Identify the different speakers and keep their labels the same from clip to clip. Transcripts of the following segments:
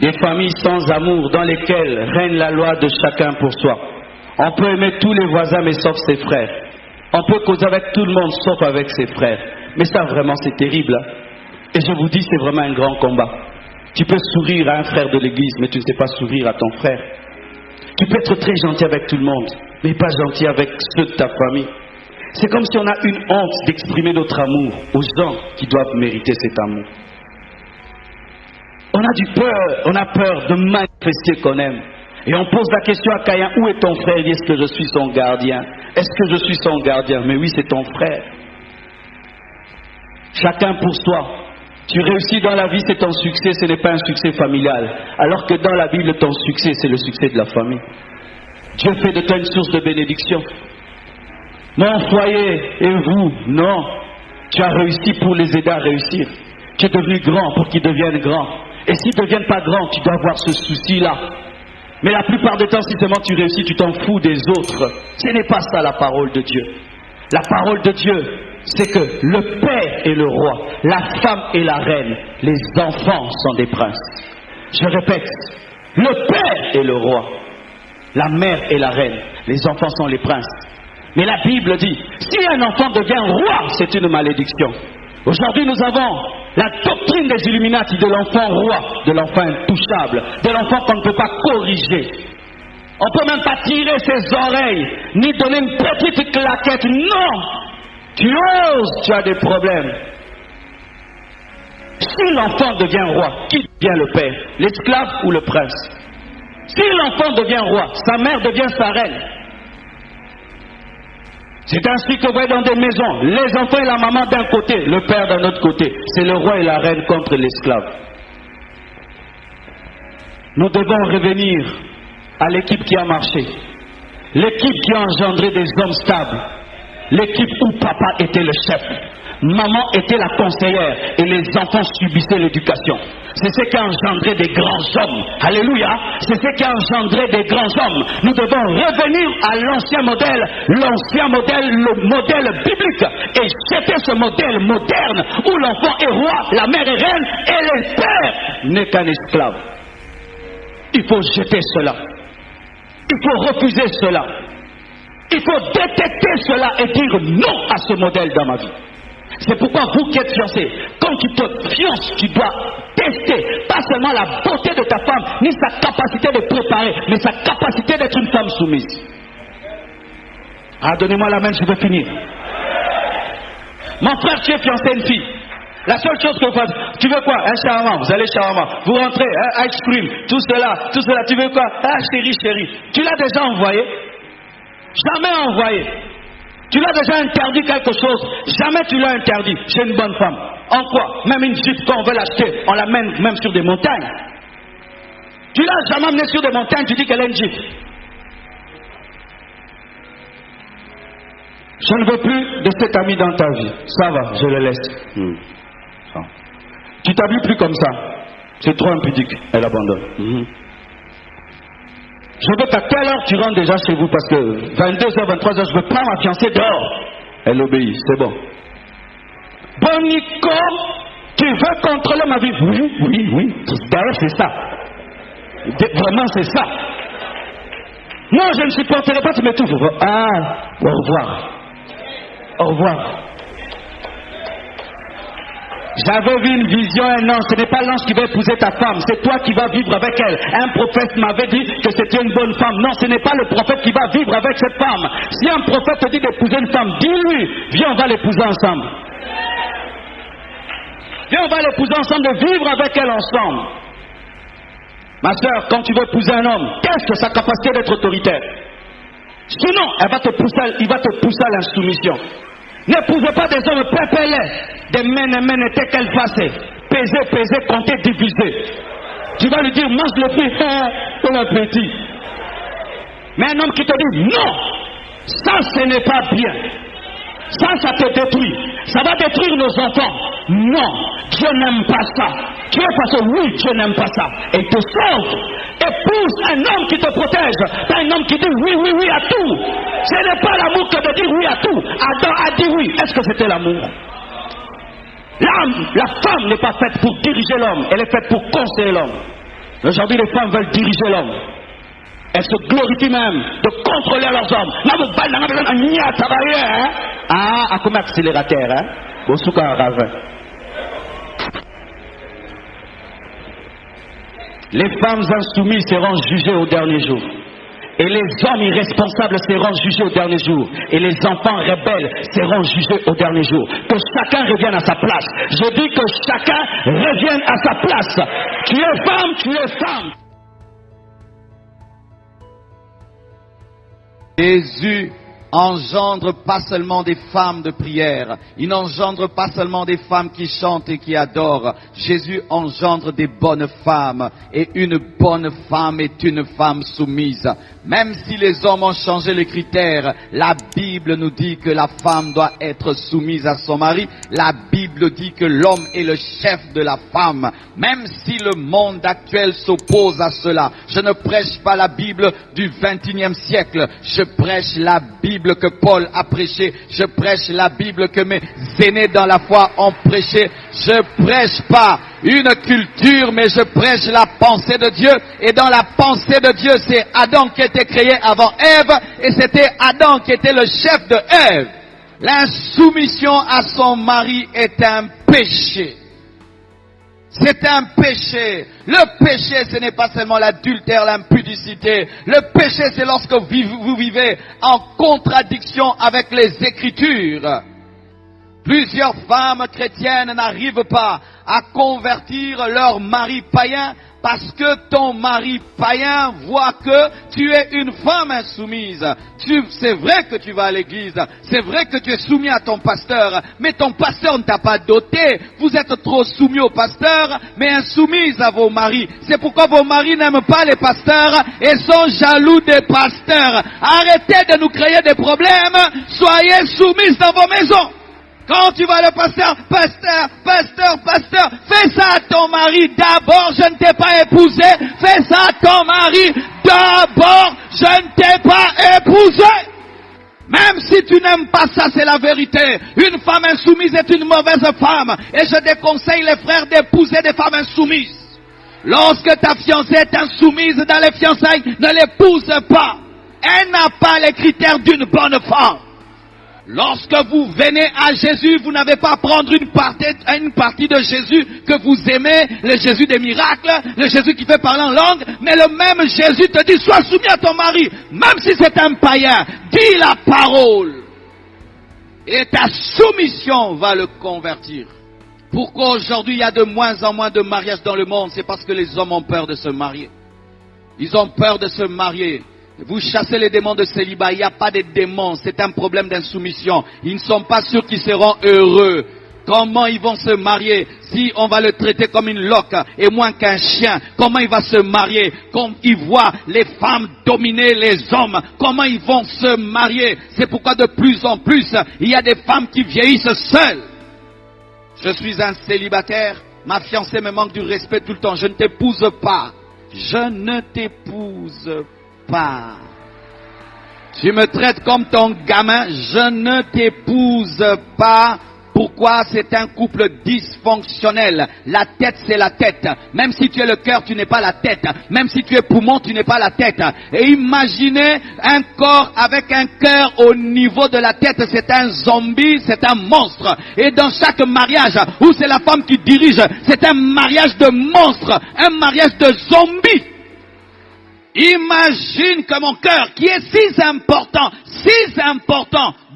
Speaker 1: Des familles sans amour dans lesquelles règne la loi de chacun pour soi. On peut aimer tous les voisins mais sauf ses frères. On peut causer avec tout le monde sauf avec ses frères. Mais ça vraiment c'est terrible. Hein? Et je vous dis c'est vraiment un grand combat. Tu peux sourire à un frère de l'église mais tu ne sais pas sourire à ton frère. Tu peux être très gentil avec tout le monde mais pas gentil avec ceux de ta famille. C'est comme si on a une honte d'exprimer notre amour aux gens qui doivent mériter cet amour. On a peur de manifester qu'on aime. Et on pose la question à Caïn, où est ton frère? Il dit, est-ce que je suis son gardien? Est-ce que je suis son gardien? Mais oui, c'est ton frère. Chacun pour soi. Tu réussis dans la vie, c'est ton succès, ce n'est pas un succès familial. Alors que dans la Bible, ton succès, c'est le succès de la famille. Dieu fait de toi une source de bénédiction. Mon foyer et vous, non. Tu as réussi pour les aider à réussir. Tu es devenu grand pour qu'ils deviennent grands. Et s'ils ne deviennent pas grands, tu dois avoir ce souci-là. Mais la plupart du temps, si seulement tu réussis, tu t'en fous des autres. Ce n'est pas ça la parole de Dieu. La parole de Dieu, c'est que le père est le roi, la femme est la reine, les enfants sont des princes. Je répète, le père est le roi, la mère est la reine, les enfants sont les princes. Mais la Bible dit, si un enfant devient roi, c'est une malédiction. Aujourd'hui, nous avons la doctrine des Illuminati de l'enfant roi, de l'enfant intouchable, de l'enfant qu'on ne peut pas corriger. On ne peut même pas tirer ses oreilles, ni donner une petite claquette. Non! Tu oses, tu as des problèmes. Si l'enfant devient roi, qui devient le père? L'esclave ou le prince? Si l'enfant devient roi, sa mère devient sa reine. C'est ainsi que vous voyez dans des maisons, les enfants et la maman d'un côté, le père d'un autre côté. C'est le roi et la reine contre l'esclave. Nous devons revenir à l'équipe qui a marché. L'équipe qui a engendré des hommes stables. L'équipe où papa était le chef. Maman était la conseillère et les enfants subissaient l'éducation. C'est ce qui a engendré des grands hommes. Alléluia. C'est ce qui a engendré des grands hommes. Nous devons revenir à l'ancien modèle, le modèle biblique, et jeter ce modèle moderne où l'enfant est roi, la mère est reine et le père n'est qu'un esclave. Il faut jeter cela. Il faut refuser cela. Il faut détecter cela et dire non à ce modèle dans ma vie. C'est pourquoi vous qui êtes fiancés, quand tu te fiances, tu dois tester pas seulement la beauté de ta femme, ni sa capacité de préparer, mais sa capacité d'être une femme soumise. Ah, donnez-moi la main, je veux finir. Mon frère, tu es fiancé à une fille. La seule chose que vous faites, tu veux quoi? Un shawarma, vous allez shawarma. Vous rentrez, un ice cream, tout cela, tu veux quoi? Ah, chérie. Tu l'as déjà envoyé? Jamais envoyé. Tu l'as déjà interdit quelque chose? Jamais tu l'as interdit. J'ai une bonne femme. En quoi? Même une Jeep, quand on veut l'acheter, on l'amène même sur des montagnes. Tu l'as jamais amenée sur des montagnes, tu dis qu'elle est une Jeep. Je ne veux plus de cet ami dans ta vie. Ça va, je le laisse. Tu t'habilles plus comme ça. C'est trop impudique. Elle abandonne. Je veux qu'à quelle heure tu rentres déjà chez vous, parce que 22h, 23h, je veux pas ma fiancée dehors. Elle obéit, c'est bon. Bon Nico, tu veux contrôler ma vie? Oui. D'ailleurs, c'est ça. Vraiment, c'est ça. Non, je ne supporterai pas, tu m'étouffes. Ah, au revoir. Au revoir. J'avais vu une vision, un ange. Ce n'est pas l'ange qui va épouser ta femme, c'est toi qui vas vivre avec elle. Un prophète m'avait dit que c'était une bonne femme. Non, ce n'est pas le prophète qui va vivre avec cette femme. Si un prophète te dit d'épouser une femme, dis-lui, viens, on va l'épouser ensemble. Viens, on va l'épouser ensemble, de vivre avec elle ensemble. Ma soeur, quand tu veux épouser un homme, teste sa capacité d'être autoritaire. Sinon, il va te pousser à l'insoumission. N'épousez pas des hommes pépélés, des mènes qu'elle fassait. Peser, compter, diviser. Tu vas lui dire, mange le fruit, ton appétit. Mais un homme qui te dit, non, ça ce n'est pas bien. Ça te détruit. Ça va détruire nos enfants. Non, Dieu n'aime pas ça. Tu es parce que oui, Dieu n'aime pas ça. Et il te sauve. Épouse un homme qui te protège. Pas un homme qui dit oui à tout. Ce n'est pas l'amour que de dire oui à tout. Adam a dit oui. Est-ce que c'était l'amour? La femme n'est pas faite pour diriger l'homme. Elle est faite pour conseiller l'homme. Aujourd'hui, les femmes veulent diriger l'homme. Elles se glorifient même de contrôler leurs hommes. Ah, comme accélérateur, hein? Les femmes insoumises seront jugées au dernier jour. Et les hommes irresponsables seront jugés au dernier jour. Et les enfants rebelles seront jugés au dernier jour. Que chacun revienne à sa place. Je dis que chacun revienne à sa place. Tu es femme, tu es femme.
Speaker 2: Jésus engendre pas seulement des femmes de prière, il n'engendre pas seulement des femmes qui chantent et qui adorent. Jésus engendre des bonnes femmes, et une bonne femme est une femme soumise. Même si les hommes ont changé les critères, la Bible nous dit que la femme doit être soumise à son mari. La Bible dit que l'homme est le chef de la femme. Même si le monde actuel s'oppose à cela, je ne prêche pas la Bible du XXIe siècle. Je prêche la Bible que Paul a prêchée. Je prêche la Bible que mes aînés dans la foi ont prêchée. Je prêche pas une culture, mais je prêche la pensée de Dieu. Et dans la pensée de Dieu, c'est Adam qui était créé avant Ève, et c'était Adam qui était le chef de Ève. L'insoumission à son mari est un péché. C'est un péché. Le péché, ce n'est pas seulement l'adultère, l'impudicité. Le péché, c'est lorsque vous vivez en contradiction avec les Écritures. Plusieurs femmes chrétiennes n'arrivent pas à convertir leur mari païen parce que ton mari païen voit que tu es une femme insoumise. C'est vrai que tu vas à l'église, c'est vrai que tu es soumis à ton pasteur, mais ton pasteur ne t'a pas doté. Vous êtes trop soumis au pasteur, mais insoumise à vos maris. C'est pourquoi vos maris n'aiment pas les pasteurs et sont jaloux des pasteurs. Arrêtez de nous créer des problèmes, soyez soumises dans vos maisons. Quand tu vas le pasteur, fais ça à ton mari. D'abord, je ne t'ai pas épousé. Fais ça à ton mari. D'abord, je ne t'ai pas épousé. Même si tu n'aimes pas ça, c'est la vérité. Une femme insoumise est une mauvaise femme. Et je déconseille les frères d'épouser des femmes insoumises. Lorsque ta fiancée est insoumise dans les fiançailles, ne l'épouse pas. Elle n'a pas les critères d'une bonne femme. Lorsque vous venez à Jésus, vous n'avez pas à prendre une partie de Jésus que vous aimez, le Jésus des miracles, le Jésus qui fait parler en langue, mais le même Jésus te dit, sois soumis à ton mari, même si c'est un païen, dis la parole. Et ta soumission va le convertir. Pourquoi aujourd'hui il y a de moins en moins de mariages dans le monde? C'est parce que les hommes ont peur de se marier. Ils ont peur de se marier. Vous chassez les démons de célibat, il n'y a pas de démons, c'est un problème d'insoumission. Ils ne sont pas sûrs qu'ils seront heureux. Comment ils vont se marier si on va le traiter comme une loque et moins qu'un chien? Comment il va se marier quand il voit les femmes dominer les hommes? Comment ils vont se marier? C'est pourquoi de plus en plus, il y a des femmes qui vieillissent seules. Je suis un célibataire, ma fiancée me manque du respect tout le temps. Je ne t'épouse pas. Je ne t'épouse pas. Tu me traites comme ton gamin, je ne t'épouse pas. Pourquoi? C'est un couple dysfonctionnel. La tête, c'est la tête. Même si tu es le cœur, tu n'es pas la tête. Même si tu es poumon, tu n'es pas la tête. Et imaginez un corps avec un cœur au niveau de la tête. C'est un zombie, c'est un monstre. Et dans chaque mariage où c'est la femme qui dirige, c'est un mariage de monstre, un mariage de zombie. Imagine que mon cœur, qui est si important,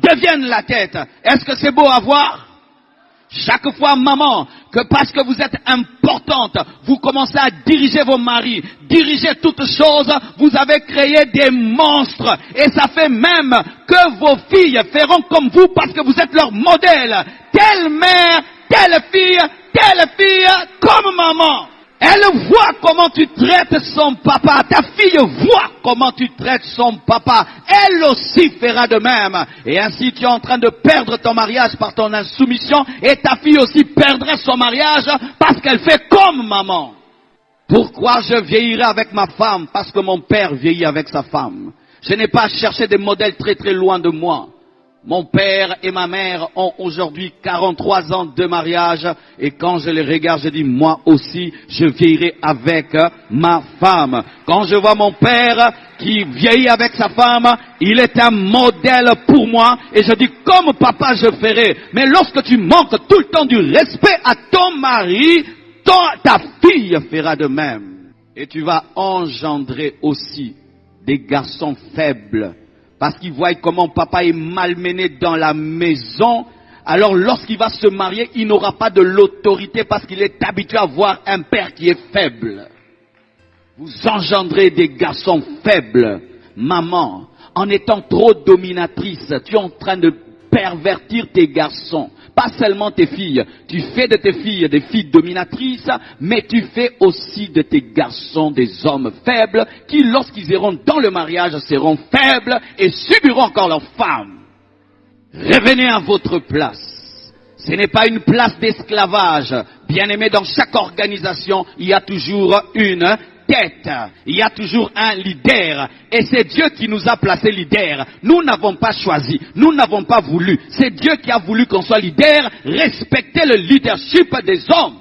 Speaker 2: devienne la tête. Est-ce que c'est beau à voir? Chaque fois, maman, que parce que vous êtes importante, vous commencez à diriger vos maris, diriger toutes choses, vous avez créé des monstres. Et ça fait même que vos filles feront comme vous parce que vous êtes leur modèle. Telle mère, telle fille, comme maman. Elle voit comment tu traites son papa. Ta fille voit comment tu traites son papa. Elle aussi fera de même. Et ainsi tu es en train de perdre ton mariage par ton insoumission. Et ta fille aussi perdra son mariage parce qu'elle fait comme maman. Pourquoi je vieillirai avec ma femme? Parce que mon père vieillit avec sa femme. Je n'ai pas cherché des modèles très très loin de moi. Mon père et ma mère ont aujourd'hui 43 ans de mariage et quand je les regarde, je dis moi aussi, je vieillirai avec ma femme. Quand je vois mon père qui vieillit avec sa femme, il est un modèle pour moi et je dis comme papa je ferai. Mais lorsque tu manques tout le temps du respect à ton mari, ta fille fera de même. Et tu vas engendrer aussi des garçons faibles. Parce qu'ils voient comment papa est malmené dans la maison. Alors lorsqu'il va se marier, il n'aura pas de l'autorité parce qu'il est habitué à voir un père qui est faible. Vous engendrez des garçons faibles. Maman, en étant trop dominatrice, tu es en train de pervertir tes garçons. Pas seulement tes filles. Tu fais de tes filles des filles dominatrices, mais tu fais aussi de tes garçons des hommes faibles qui, lorsqu'ils iront dans le mariage, seront faibles et subiront encore leurs femmes. Revenez à votre place. Ce n'est pas une place d'esclavage. Bien aimé, dans chaque organisation, il y a toujours une tête. Il y a toujours un leader. Et c'est Dieu qui nous a placés leaders. Nous n'avons pas choisi. Nous n'avons pas voulu. C'est Dieu qui a voulu qu'on soit leader. Respectez le leadership des hommes.